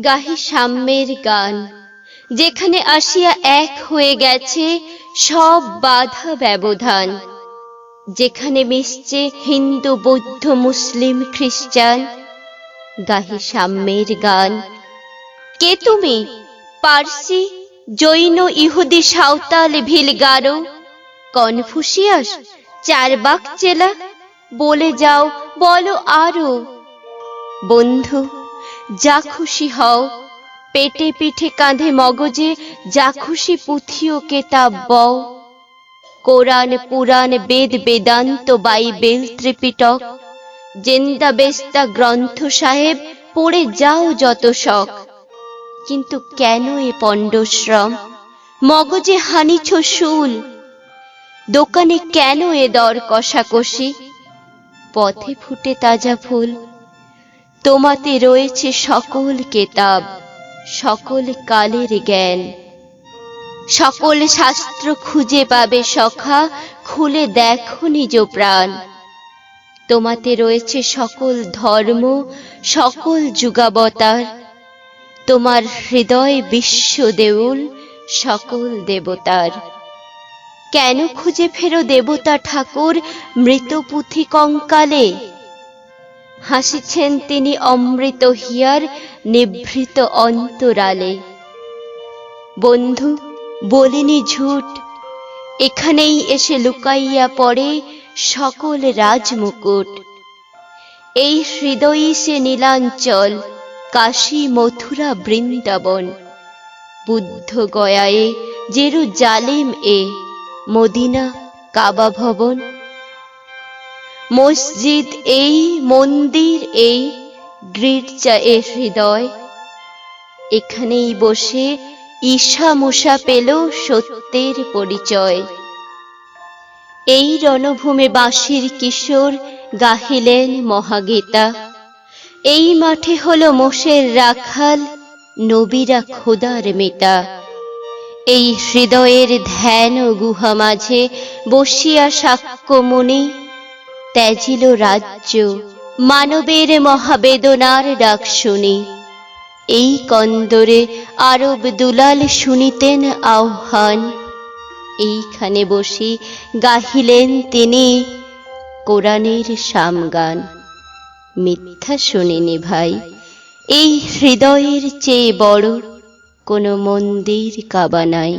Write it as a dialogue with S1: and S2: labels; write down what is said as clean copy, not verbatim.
S1: গাহি সাম্যের গান, যেখানে আসিয়া এক হয়ে গেছে সব বাধা ব্যবধান, যেখানে মিশছে হিন্দু বৌদ্ধ মুসলিম খ্রিস্টান। গাহি সাম্যের গান। কে তুমি? পার্সি, জৈন, ইহুদি, সাঁওতাল, ভিল, গারো, কনফুসিয়াস, চারবাক চেলা? বলে যাও, বলো আরো। বন্ধু, যা খুশি হও, পেটে পিঠে কাঁধে মগজে যা খুশি পুঁথি ও কেতাব বও। কোরআন, পুরাণ, বেদ, বেদান্ত, বাইবেল, ত্রিপিটক, জেন্দা বেস্তা গ্রন্থ সাহেব পড়ে যাও যত শখ। কিন্তু কেন এ পণ্ডশ্রম? মগজে হানিছ শুল। দোকানে কেন এ দর কষাকষি? পথে ফুটে তাজা ফুল। তোমাতে রয়েছে সকল কেতাব, সকল কালের জ্ঞান। সকল শাস্ত্র খুঁজে পাবে সখা, খুলে দেখো নিজ প্রাণ। তোমাতে রয়েছে সকল ধর্ম, সকল যুগাবতার। তোমার হৃদয় বিশ্ব দেউল, সকল দেবতার। কেন খুঁজে ফেরো দেবতা ঠাকুর মৃত পুঁথি কঙ্কালে? হাসিছেন তিনি অমৃত হিয়ার নিভৃত অন্তরালে। বন্ধু, বলিনি ঝুট, এখানেই এসে লুকাইয়া পড়ে সকল রাজমুকুট। এই হৃদয়ই সে নীলাঞ্চল, কাশী, মথুরা, বৃন্দাবন। বুদ্ধ গয়ায়ে, জেরুজালেম এ, মদিনা, কাবা ভবন। মসজিদ এই, মন্দির এই, গির্জা এ হৃদয়। এখানেই বসে ঈশা মুসা পেল সত্যের পরিচয়। এই রণভূমে বাঁশির কিশোর গাহিলেন মহাগীতা। এই মাঠে হলো মোষের রাখাল, নবীরা খোদার মেটা। এই হৃদয়ের ধ্যান গুহা মাঝে বসিয়া শাক্যমুনি ত্যাজিল রাজ্য, মানবের মহাবেদনার ডাক শুনি। এই কন্দরে আরব দুলাল শুনিতেন আহ্বান। এইখানে বসি গাহিলেন তিনি কোরআনের সামগান। মিথ্যা শুনিনি ভাই, এই হৃদয়ের চেয়ে বড় কোনো মন্দির কাবা নাই।